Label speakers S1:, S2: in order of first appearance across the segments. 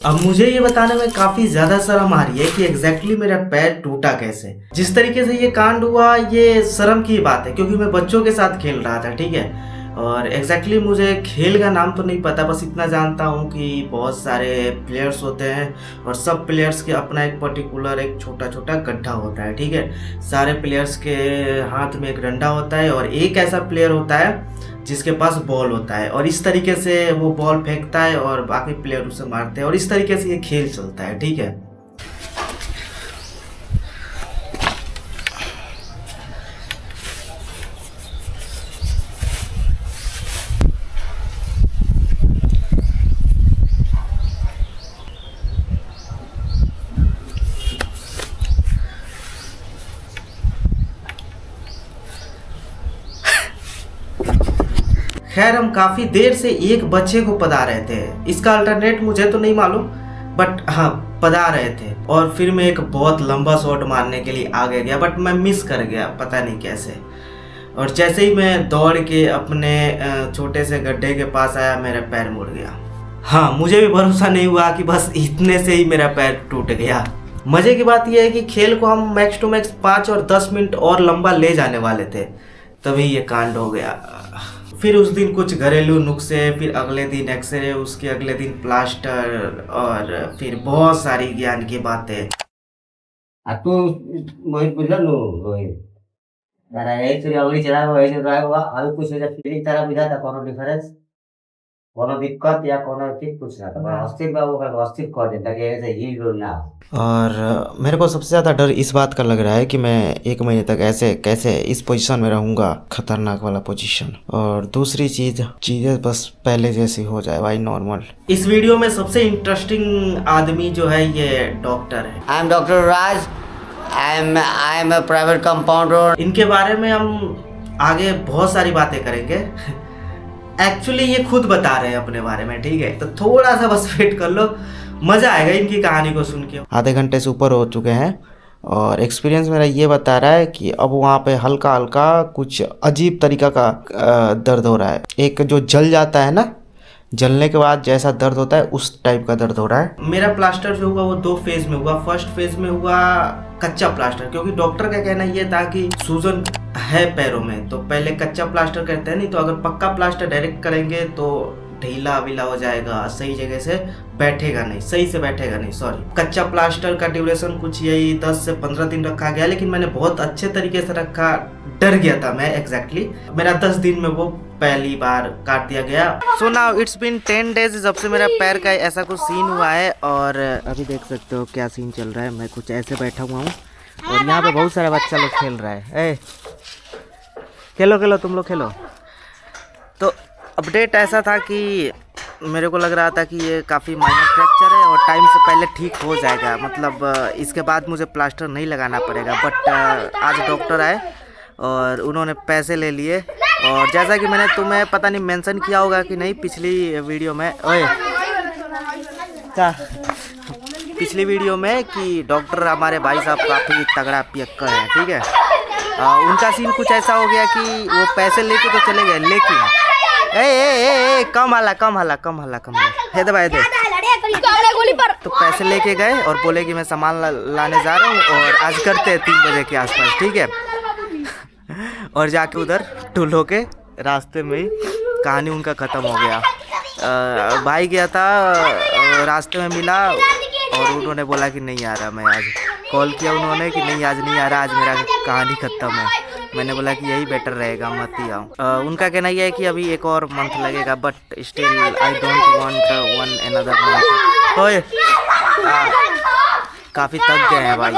S1: अब मुझे ये बताने में काफी ज्यादा शर्म आ रही है कि एग्जैक्टली मेरा पैर टूटा कैसे। जिस तरीके से ये कांड हुआ ये शर्म की बात है, क्योंकि मैं बच्चों के साथ खेल रहा था, ठीक है। और एग्जैक्टली मुझे खेल का नाम तो नहीं पता, बस इतना जानता हूँ कि बहुत सारे प्लेयर्स होते हैं और सब प्लेयर्स के अपना एक पर्टिकुलर एक छोटा छोटा गड्ढा होता है, ठीक है। सारे प्लेयर्स के हाथ में एक डंडा होता है और एक ऐसा प्लेयर होता है जिसके पास बॉल होता है, और इस तरीके से वो बॉल फेंकता है और बाकी प्लेयर उसे मारते हैं, और इस तरीके से ये खेल चलता है, ठीक है। खैर हम काफ़ी देर से एक बच्चे को पढ़ा रहे थे, इसका अल्टरनेट मुझे तो नहीं मालूम, बट हाँ पढ़ा रहे थे। और फिर मैं एक बहुत लंबा शॉट मारने के लिए आगे गया, बट मैं मिस कर गया, पता नहीं कैसे। और जैसे ही मैं दौड़ के अपने छोटे से गड्ढे के पास आया, मेरा पैर मुड़ गया। हाँ, मुझे भी भरोसा नहीं हुआ कि बस इतने से ही मेरा पैर टूट गया। मज़े की बात यह है कि खेल को हम मैक्स टू मैक्स 5 और 10 मिनट और लंबा ले जाने वाले थे, तभी ये कांड हो गया। फिर उस दिन कुछ घरेलू नुस्खे, फिर अगले दिन एक्सरे, उसके अगले दिन प्लास्टर, और फिर बहुत सारी ज्ञान की बातें।
S2: तू मोहित बुझल नु रोहित तारा एक से अगली चला वो ऐसे रहा हुआ अभी कुछ ऐसा फीलिंग तारा बुझा था कोनो डिफरेंस कोनो दिक्कत या कोनो चीज कुछ ना था अस्थिर बाबू का अस्थिर कर देता कि ऐसे ही रो ना।
S1: और मेरे को सबसे ज़्यादा डर इस बात का लग रहा है कि मैं 1 महीने तक ऐसे कैसे इस पोजीशन में रहूँगा, खतरनाक वाला पोजीशन। और दूसरी चीज़ें बस पहले जैसी हो जाए भाई, नॉर्मल। इस वीडियो में सबसे इंटरेस्टिंग आदमी जो है ये डॉक्टर है।
S2: I am doctor Raj, I am a private compounder.
S1: इनके बारे में हम आगे बहुत सारी बातें करेंगे। एक्चुअली ये खुद बता रहे हैं अपने बारे में, ठीक है, तो थोड़ा सा बस वेट कर लो, मज़ा आएगा इनकी कहानी को सुन के। आधे घंटे से ऊपर हो चुके हैं और एक्सपीरियंस मेरा ये बता रहा है कि अब वहाँ पे हल्का हल्का कुछ अजीब तरीका का दर्द हो रहा है। एक जो जल जाता है ना, जलने के बाद जैसा दर्द होता है उस टाइप का दर्द हो रहा है। मेरा प्लास्टर जो हुआ वो 2 फेज में हुआ। फर्स्ट फेज में हुआ कच्चा प्लास्टर, क्योंकि डॉक्टर का कहना ये था कि सूजन है पैरों में, तो पहले कच्चा प्लास्टर करते हैं, नहीं तो अगर पक्का प्लास्टर डायरेक्ट करेंगे तो ढीला विला हो जाएगा, सही जगह से बैठेगा नहीं, सही से बैठेगा नहीं, सॉरी। कच्चा प्लास्टर का ड्यूरेशन कुछ यही 10 से 15 दिन रखा गया, लेकिन मैंने बहुत अच्छे तरीके से रखा, डर गया था मैं एग्जैक्टली। मेरा 10 दिन में वो पहली बार काट दिया गया। So now it's been 10 days जब से मेरा पैर का ऐसा कुछ सीन हुआ है, और अभी देख सकते हो क्या सीन चल रहा है। मैं कुछ ऐसे बैठा हुआ हूँ और यहाँ पे बहुत सारा बच्चा लोग खेल रहा है। खेलो खेलो, तुम लोग खेलो। तो अपडेट ऐसा था कि मेरे को लग रहा था कि ये काफ़ी माइनर फ्रैक्चर है और टाइम से पहले ठीक हो जाएगा, मतलब इसके बाद मुझे प्लास्टर नहीं लगाना पड़ेगा। बट आज डॉक्टर आए और उन्होंने पैसे ले लिए, और जैसा कि मैंने तुम्हें पता नहीं मेंशन किया होगा कि नहीं पिछली वीडियो में, पिछली वीडियो में, कि डॉक्टर हमारे भाई साहब काफ़ी तगड़ा पियक्कर है, ठीक है। उनका सीन कुछ ऐसा हो गया कि वो पैसे लेके तो चले गए, लेकिन कम हल्ला है दबाए दे। तो पैसे लेके गए और बोले कि मैं सामान लाने जा रहा हूँ और आज करते हैं 3 बजे के आसपास, ठीक है। और जाके उधर टूल होके रास्ते में ही कहानी उनका ख़त्म हो गया। भाई गया था, रास्ते में मिला और उन्होंने बोला कि नहीं आ रहा मैं आज। कॉल किया उन्होंने कि नहीं आज नहीं आ रहा, आज मेरा कहानी ख़त्म है। मैंने बोला कि यही बेटर रहेगा, मत ही आओ। उनका कहना यह है कि अभी 1 और मंथ लगेगा, but still I don't want one another month. काफ़ी थक गए हैं भाई।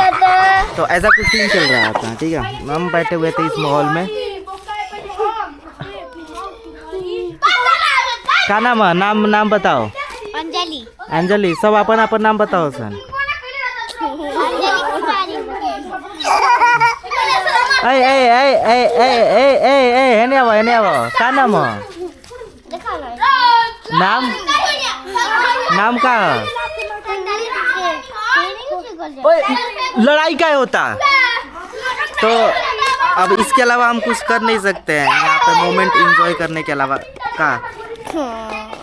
S1: तो ऐसा कुछ सीन चल रहा था, ठीक है। हम बैठे हुए थे इस माहौल में। क्या नाम है? नाम बताओ। अंजलि। सब अपन नाम बताओ सन। हेने आवो। क्या नाम है? नाम का है? लड़ाई का होता। तो अब इसके अलावा हम कुछ कर नहीं सकते हैं यहाँ पे, मोमेंट एंजॉय करने के अलावा। का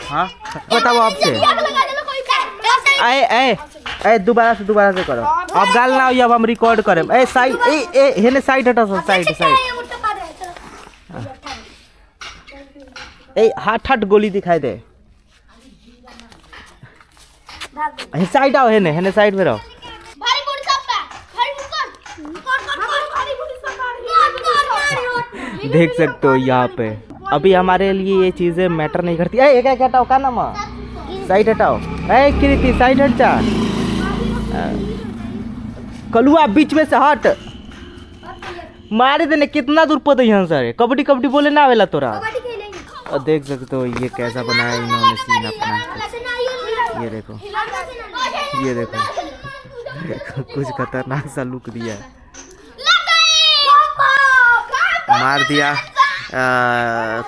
S1: हाँ बताओ आपसे। ए दोबारा से करो। अब गाल ना होई, अब हम रिकॉर्ड करें। ए साइड ए हेने साइड हटो, साइड ए हट गोली दिखाई दे। साइड आओ, हेने साइड में रहो। देख सकते हो यहाँ पे अभी हमारे लिए ये चीजें मैटर नहीं करती। ए क्या हटाओ, का नाम साइड हटाओ। ए कृति साइड हट जा। कलुआ बीच में से हट, मारे देने कितना दूर पद यहाँ सर। कबड्डी कबड्डी बोले ना आवेला तोरा। और देख सकते हो ये कैसा बनाया इन्होंने सीन अपना। ये देखो कुछ खतरनाक सा लुक दिया है, मार दिया।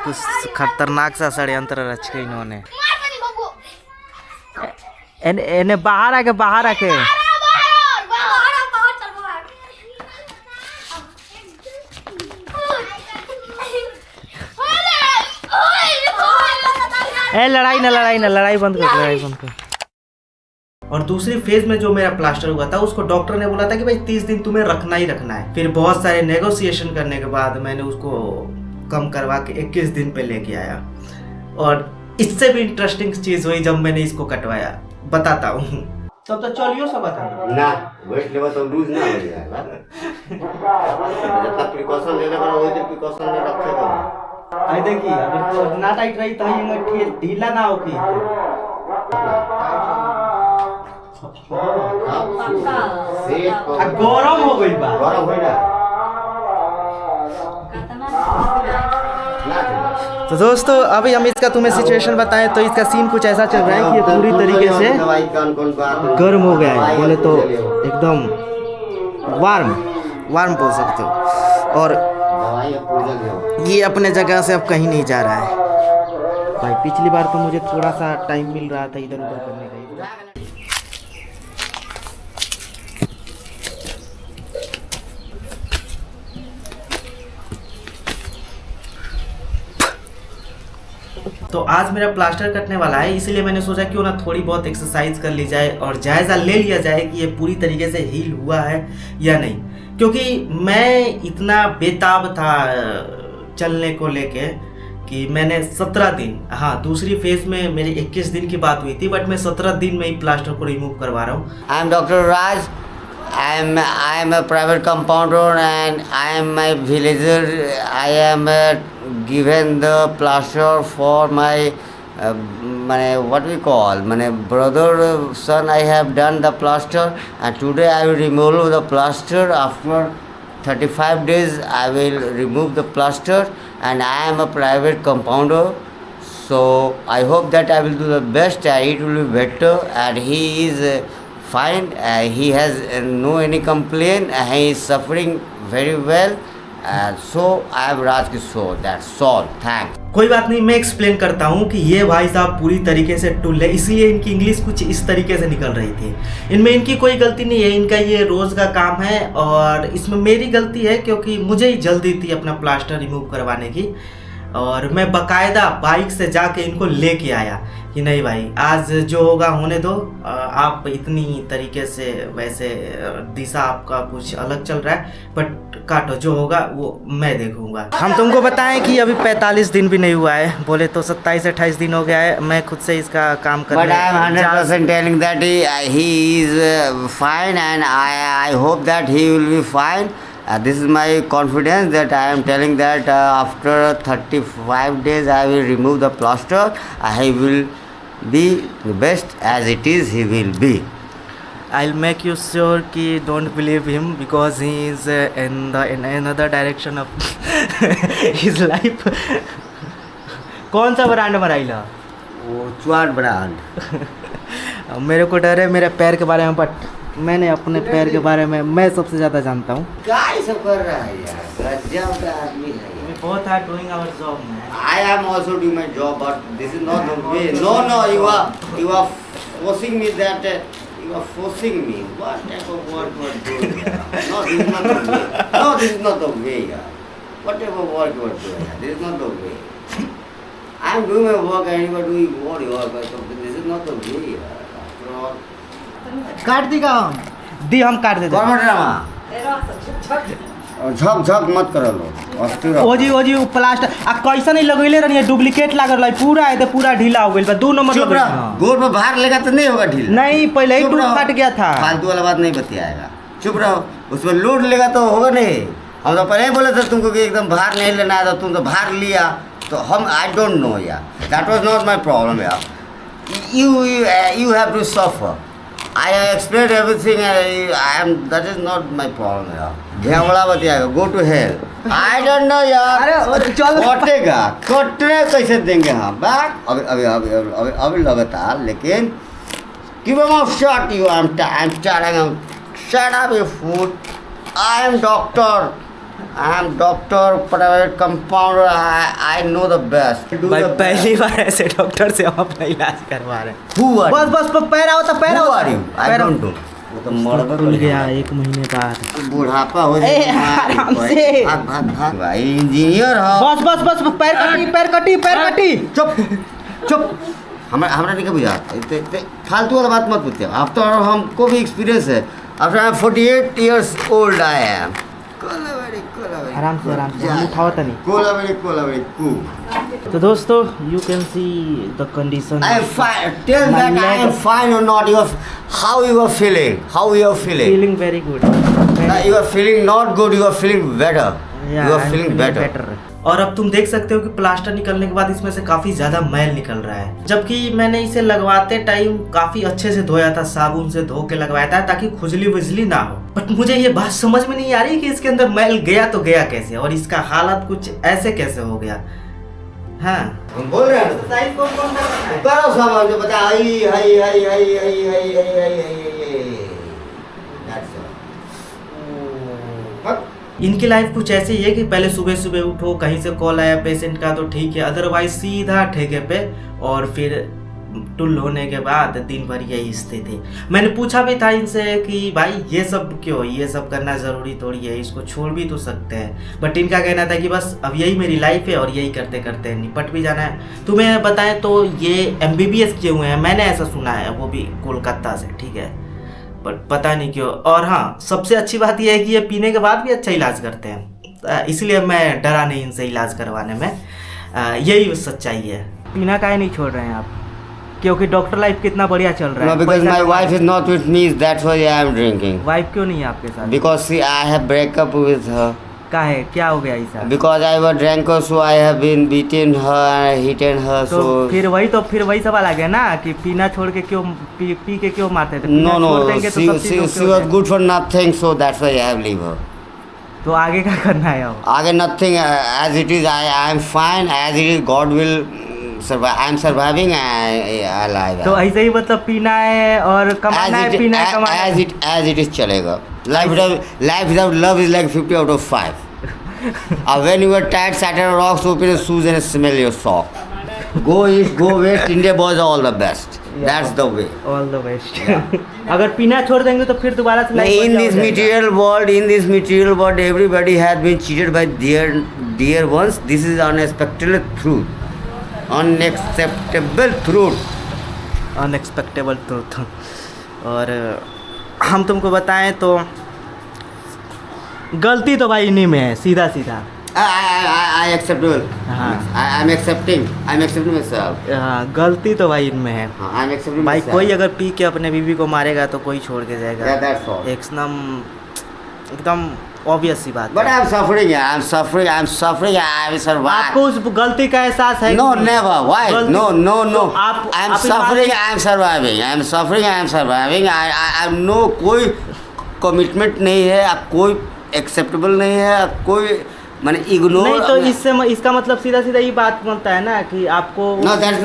S1: कुछ खतरनाक सा षड्यंत्र रच के इन्होंने। इन्हें बाहर आके लड़ाई बंद कर। और दूसरी फेज में जो मेरा प्लास्टर हुआ था उसको डॉक्टर ने बोला था कि भाई 30 दिन तुम्हें रखना ही रखना है। फिर बहुत सारे नेगोशिएशन करने के बाद मैंने उसको कम करवा के 21 दिन पे लेके आया। और इससे भी इंटरेस्टिंग चीज हुई जब मैंने इसको कटवाया, बताता हूँ। तब तो चलियो सब बता
S2: ना वेट लेवल तो लूज ना हो जाएगा। जितना प्रिकॉशन लेने वाला वही तो प्रिकॉशन ले रखेगा।
S1: आई देखिए अगर तो ना टाइट रही तो ये मैं ढीला ना हो की गरम हो गई बा।
S2: गरम हो ना।
S1: तो दोस्तों अभी हम इसका तुम्हें सिचुएशन बताएं तो इसका सीन कुछ ऐसा चल रहा है कि ये पूरी तरीके से गर्म हो गया है, बोले तो एकदम वार्म बोल सकते हो। और ये अपने जगह से अब कहीं नहीं जा रहा है। भाई पिछली बार तो मुझे थोड़ा सा टाइम मिल रहा था इधर उधर करने का। तो आज मेरा प्लास्टर कटने वाला है, इसलिए मैंने सोचा क्यों ना थोड़ी बहुत एक्सरसाइज कर ली जाए और जायज़ा ले लिया जाए कि ये पूरी तरीके से हील हुआ है या नहीं। क्योंकि मैं इतना बेताब था चलने को लेके कि मैंने 17 दिन, हाँ दूसरी फेज में मेरी 21 दिन की बात हुई थी, बट मैं 17 दिन में ही प्लास्टर को रिमूव करवा रहा हूँ।
S2: I am doctor Raj. I am a private compounder and I am my villager. I am given the plaster for my what we call my brother son. I have done the plaster and today I will remove the plaster. After 35 days I will remove the plaster and I am a private compounder. So I hope that I will do the best and it will be better. And he is fine. He has no any complaint. He is suffering very well. So I am Raj Kishore. That's all. Thanks.
S1: कोई बात नहीं, मैं explain करता हूँ कि ये भाई साहब पूरी तरीके से टुल्ले, इसलिए इनकी इंग्लिश कुछ इस तरीके से निकल रही थी। इनमें इनकी कोई गलती नहीं है, इनका ये रोज़ का काम है और इसमें मेरी गलती है क्योंकि मुझे ही जल्दी थी अपना प्लास्टर रिमूव करवाने की। और मैं बाकायदा बाइक से जाके इनको लेके आया कि नहीं भाई आज जो होगा होने दो। आप इतनी तरीके से, वैसे दिशा आपका कुछ अलग चल रहा है, बट काटो, जो होगा वो मैं देखूंगा। हम तुमको बताएं कि अभी 45 दिन भी नहीं हुआ है, बोले तो 27-28 दिन हो गया है मैं खुद से इसका काम कर।
S2: But I am 100% telling that he is fine and I hope that he will be fine. This is my confidence that I am telling that after 35 days I will remove the plaster. I will be the best as it is. He will be.
S1: I'll make you sure कि don't believe him because he is in another direction of his life. कौन सा brand मराइला?
S2: वो चुआन brand.
S1: मेरे को डर है मेरे पैर के बारे में, बट मैंने अपने पैर के बारे में मैं सबसे ज़्यादा जानता हूँ।
S2: क्या ये सब कर रहा है यार? गजब का आदमी है।
S1: We both are doing our job, man.
S2: I am also doing my job, but this is not the way. No, you are forcing me that. You are forcing me. What type of work you are doing? No, this is not the way. No, this is not the way. What type of work you are doing? This is not the way. I am doing my work and you are doing what you are. This is not the way. After all,
S1: काट दी का हम दी हम काट देते
S2: government drama झक झक मत करो लो अस्थिर रहो।
S1: ओ जी प्लास्टर आ कैसा नहीं लगैले रहनी डुप्लीकेट लागल है पूरा है तो पूरा ढीला हो गइल बा 2 नंबर
S2: चुप
S1: लग
S2: रहो, गोड़ में भार लेगा तो नहीं होगा ढीला।
S1: नहीं पहले ही
S2: चुप
S1: टूट
S2: रहो।
S1: फट गया था
S2: फालतू वाला बात नहीं बतियाएगा, चुप रहो। उसमें लोड लेगा तो होगा नहीं। हम तो पहले ही बोले थे तुमको कि एकदम भार नहीं लेना है, तो तुम तो भार लिया। तो हम आई डोंट नो यार, that was not my problem यार। You have to suffer. I explained everything. That is not my problem यार। झेवड़ा बतियाएगा, go to hell. I don't know यार।
S1: अरे चल
S2: कटेगा, कटने कैसे देंगे हम? बैक अभी लगातार, लेकिन give him a shot you. I'm telling him, shut up you fool. I am doctor, private compounder. I know the best. Do
S1: भाई
S2: the
S1: पहली
S2: best.
S1: बार ऐसे डॉक्टर से हम अपना इलाज करवा रहे हैं
S2: Who are you?
S1: बस पैर आओ तो पैर
S2: Who
S1: आओ
S2: are you? I don't know. वो तो मर्द
S1: खुल गया 1 महीने बाद
S2: बुढ़ापा हो
S1: ए, आराम से।
S2: भाग भाई इंजीनियर हो।
S1: बस पैर कटी
S2: चुप हमरा नहीं बुझा फालतू वाला बात मत पूछते। अब तो हमको भी एक्सपीरियंस है। After I am 48 years old I am।
S1: आराम से हम उठाओ तनी
S2: कोलावेरी कू।
S1: तो दोस्तों you can see the condition
S2: I am fine. Tell
S1: My
S2: that I am
S1: leg-
S2: fine or not. How you are feeling? How you are feeling?
S1: Feeling very good
S2: You are feeling not good. You are feeling better. You are feeling better.
S1: और अब तुम देख सकते हो कि plaster निकलने के बाद इसमें से काफी ज्यादा मैल निकल रहा है, जबकि मैंने इसे लगवाते टाइम काफी अच्छे से धोया था, साबुन से धो के लगवाया था ताकि खुजली वुजली ना हो। बट मुझे ये बात समझ में नहीं आ रही कि इसके अंदर मैल गया तो गया कैसे और इसका हालत कुछ ऐसे कैसे हो गया। हाँ
S2: हम बोल रहे हैं
S1: साइज कौन कौन सा करना है?
S2: करो सामान जो बता आई
S1: इनकी लाइफ कुछ ऐसी है कि पहले सुबह सुबह उठो, कहीं से कॉल आया पेशेंट का तो ठीक है, अदरवाइज सीधा ठेके पे और फिर टुल होने के बाद दिन भर यही स्थिति। मैंने पूछा भी था इनसे कि भाई ये सब क्यों, ये सब करना ज़रूरी थोड़ी है, इसको छोड़ भी तो सकते हैं। बट इनका कहना था कि बस अब यही मेरी लाइफ है और यही करते करते निपट भी जाना है। तुम्हें बताएं तो ये MBBS किए हुए हैं, मैंने ऐसा सुना है, वो भी कोलकाता से, ठीक है, बट पता नहीं क्यों। और हाँ सबसे अच्छी बात यह है कि ये पीने के बाद भी अच्छा इलाज करते हैं, इसलिए मैं डरा नहीं इनसे इलाज करवाने में। यही सच्चाई है। पीना काहे नहीं छोड़ रहे हैं आप? क्योंकि डॉक्टर लाइफ कितना बढ़िया चल रहा
S2: No,
S1: है।
S2: because my wife is not with me, that's why I am drinking.
S1: Wife क्यों नहीं है आपके साथ?
S2: Because see, I have break up with her.
S1: काहे क्या हो गया ऐसा?
S2: Because I was drinker, so I have been beaten her, hit her,
S1: तो
S2: so.
S1: फिर वही सवाल आ गया ना कि पीना छोड़ के क्यों पी के क्यों मारते थे? पीना
S2: No,
S1: छोड़ देंगे तो सब चीज़
S2: she
S1: okay हो
S2: was
S1: जाएगा।
S2: good for nothing, so that's why I have leave her.
S1: तो आगे क्या करना है अब?
S2: आगे nothing, as it is, I am fine, as it is, God will survive. I am surviving, I alive.
S1: तो ऐसे ही मतलब पीना है और कमाना है, पीना है कमाना है।
S2: as it is चलेगा. Life without love is like 50 out of 5. When you are tired, Saturn rocks, open your shoes and smell your sock. Go east, go west, India boys are all the best. That's the way.
S1: All the best. अगर पीना छोड़ देंगे तो फिर दोबारा से life
S2: In
S1: बढ़िया
S2: this
S1: हो जाएगा।
S2: material world, everybody has been cheated by dear ones. This is unexpected truth. Unacceptable truth.
S1: Unexpectable truth. और हम तुमको बताएं तो गलती तो भाई इन्हीं में है, सीधा सीधा।
S2: I acceptable.
S1: हाँ।
S2: I'm accepting myself.
S1: हाँ, गलती तो भाई इनमें है।
S2: I'm accepting
S1: भाई
S2: myself.
S1: कोई अगर पी के अपने बीवी को मारेगा तो कोई छोड़ के जाएगा।
S2: Yeah, that's all.
S1: एकदम ऑब्वियस सी बात
S2: But
S1: है।
S2: I'm suffering. I will survive.
S1: आपको उस गलती का एहसास है?
S2: No,
S1: कि नहीं?
S2: never. Why?
S1: गलती-
S2: No.
S1: तो आप
S2: I'm
S1: आप
S2: suffering. I'm surviving. I'm suffering. I'm surviving. I no कोई कमिटमेंट नहीं है, अब कोई एक्सेप्टेबल नहीं है, अब कोई मैंने इग्नोर
S1: नहीं तो इसका मतलब सीधा सीधा ये बात बनता है ना कि आपको
S2: No, that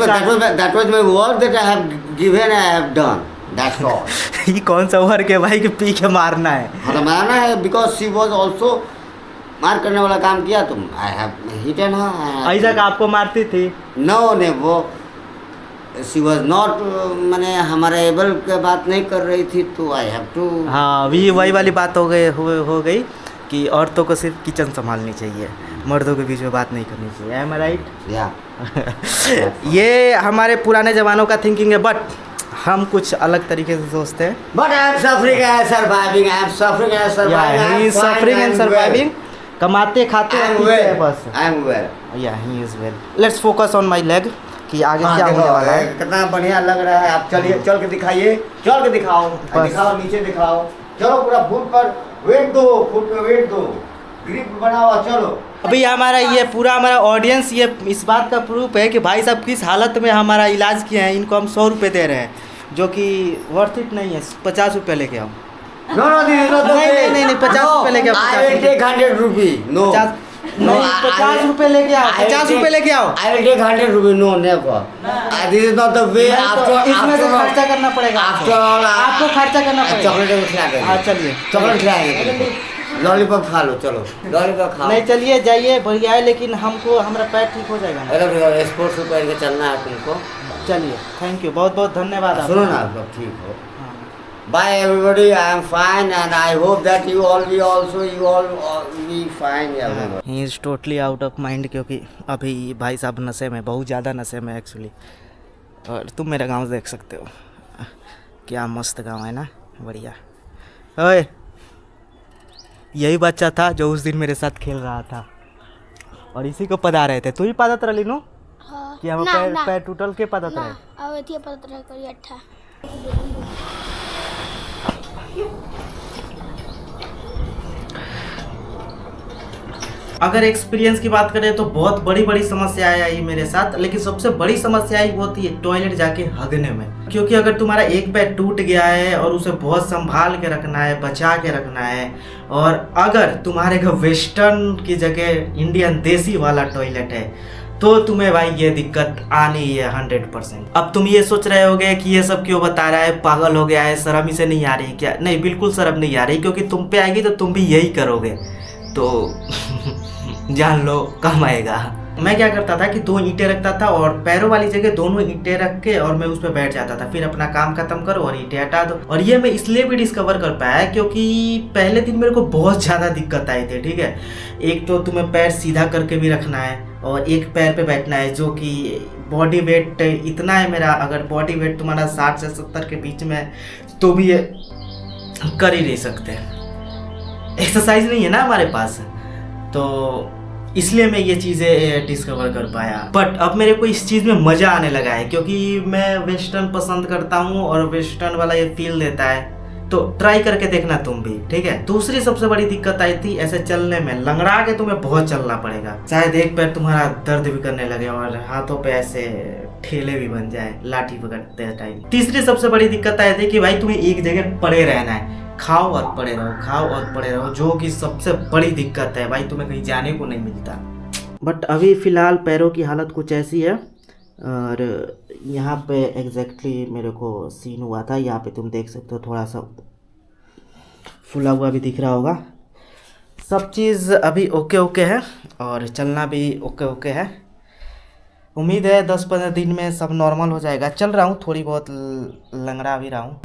S2: was my work that I have given. I have done. That's all.
S1: ये कौन सा वर्क है भाई कि पी के मारना है?
S2: हाँ तो माना है because she was also मार करने वाला काम किया तुम. I have hidden her.
S1: ऐसा का आपको मारती थी?
S2: No, ने वो she was not मैंने हमारे एबल के बात नहीं कर रही थी तो I have to.
S1: हाँ वही वाली बात हो गई कि औरतों को सिर्फ किचन संभालनी चाहिए, मर्दों के बीच में बात नहीं करनी चाहिए। Am I right?
S2: Yeah.
S1: ये हमारे पुराने ज़मानों का थिंकिंग है, बट हम कुछ अलग तरीके से सोचते हैं।
S2: But I am suffering and surviving. I am suffering and surviving.
S1: Yeah, he is suffering and surviving. कमाते खाते
S2: I am
S1: पीते हैं
S2: well.
S1: बस।
S2: I am well.
S1: Yeah, he is well. Let's focus on my leg कि आगे क्या होने वाला है।
S2: कितना बढ़िया लग रहा है। आप चलिए, चल के दिखाइए, चल के दिखाओ,
S1: बस।
S2: दिखाओ, नीचे दिखाओ, चलो पूरा फुट पर वेट दो, फुट पे वेट दो, ग्रिप बनाओ, चलो।
S1: अभी हमारा ये पूरा हमारा ऑडियंस ये इस बात का प्रूफ है कि भाई साहब किस हालत में हमारा इलाज किए हैं। इनको हम 100 रुपये दे रहे हैं, जो कि वर्थ इट नहीं है। 50 रुपये लेके आओ।
S2: No, नहीं,
S1: 50 रुपये लेके आओ।
S2: I will take 100 rupees. No.
S1: 50 रुपये लेके आओ। 50 रुपये लेके आओ।
S2: I will take 100 rupees. No, never. This is not the way.
S1: इसमें से खर्चा करना पड़ेगा।
S2: After all,
S1: आपको खर्चा करना पड़ेगा।
S2: चॉकलेट खिला के।
S1: हाँ चलिए,
S2: चॉकलेट खिलाएंगे। लॉलीपॉप खा लो, चलो। लॉलीपॉप खाओ।
S1: नहीं चलिए जाइए, बढ़िया है, लेकिन हमको हमारा पैर ठीक हो जाएगा ना।
S2: अरे स्पोर्ट्स शू पहन के चलना है तुमको।
S1: चलिए, थैंक यू, बहुत बहुत धन्यवाद।
S2: सुनो ना, आप लोग ठीक हो। Bye everybody, I am fine and I hope that you all be also, you all be fine.
S1: He is totally out of mind, क्योंकि अभी भाई साहब नशे में, बहुत ज़्यादा नशे में एक्चुअली। और तुम मेरा गांव देख सकते हो, क्या मस्त गांव है ना, बढ़िया। ओए, यही बच्चा था जो उस दिन मेरे साथ खेल रहा था और इसी को पदा रहे थे। तू ही पदत रही नो कि हम पैर टूटल के पदत रहे।
S3: अब एथिए पदत रहे करी अच्छा।
S1: अगर एक्सपीरियंस की बात करें तो बहुत बड़ी बड़ी समस्याएं आई मेरे साथ, लेकिन सबसे बड़ी समस्या आई वो थी टॉयलेट जाके हगने में। क्योंकि अगर तुम्हारा एक पैर टूट गया है और उसे बहुत संभाल के रखना है, बचा के रखना है, और अगर तुम्हारे घर वेस्टर्न की जगह इंडियन देसी वाला टॉयलेट है, तो तुम्हें भाई ये दिक्कत आनी है 100%। अब तुम ये सोच रहे होगे कि ये सब क्यों बता रहा है, पागल हो गया है, शर्म इसे नहीं आ रही क्या? नहीं, बिल्कुल शर्म नहीं आ रही, क्योंकि तुम पे आएगी तो तुम भी यही करोगे। तो जान लो, कम आएगा। मैं क्या करता था कि 2 ईंटें रखता था और पैरों वाली जगह दोनों ईंटें रख के और मैं उस पर बैठ जाता था, फिर अपना काम खत्म करो और ईंटें हटा दो। और ये मैं इसलिए भी डिस्कवर कर पाया क्योंकि पहले दिन मेरे को बहुत ज़्यादा दिक्कत आई थी। ठीक है, एक तो तुम्हें पैर सीधा करके भी रखना है और एक पैर पे बैठना है, जो कि बॉडी वेट इतना है मेरा, अगर बॉडी वेट तुम्हारा 60 से 70 के बीच में तो भी ये कर ही नहीं सकते, एक्सरसाइज नहीं है ना हमारे पास, तो इसलिए मैं ये चीज़ें डिस्कवर कर पाया। बट अब मेरे को इस चीज़ में मज़ा आने लगा है, क्योंकि मैं वेस्टर्न पसंद करता हूँ और वेस्टर्न वाला ये फील देता है। तो ट्राई करके देखना तुम भी, ठीक है। दूसरी सबसे बड़ी दिक्कत आई थी ऐसे चलने में, लंगड़ा के तुम्हें बहुत चलना पड़ेगा, शायद एक पैर तुम्हारा दर्द भी करने लगे और हाथों पे ऐसे ठेले भी बन जाए लाठी पकड़ते टाइम। तीसरी सबसे बड़ी दिक्कत आई थी कि भाई तुम्हें एक जगह पड़े रहना है, खाओ और पड़े रहो, खाओ और पड़े रहो, जो कि सबसे बड़ी दिक्कत है भाई, तुम्हें कहीं जाने को नहीं मिलता। बट अभी फ़िलहाल पैरों की हालत कुछ ऐसी है, और यहाँ पे एग्जैक्टली मेरे को सीन हुआ था, यहाँ पे तुम देख सकते हो थोड़ा सा फूला हुआ भी दिख रहा होगा। सब चीज़ अभी ओके ओके है और चलना भी ओके ओके है। उम्मीद है 10-15 दिन में सब नॉर्मल हो जाएगा। चल रहा हूँ, थोड़ी बहुत लंगड़ा भी रहा हूँ।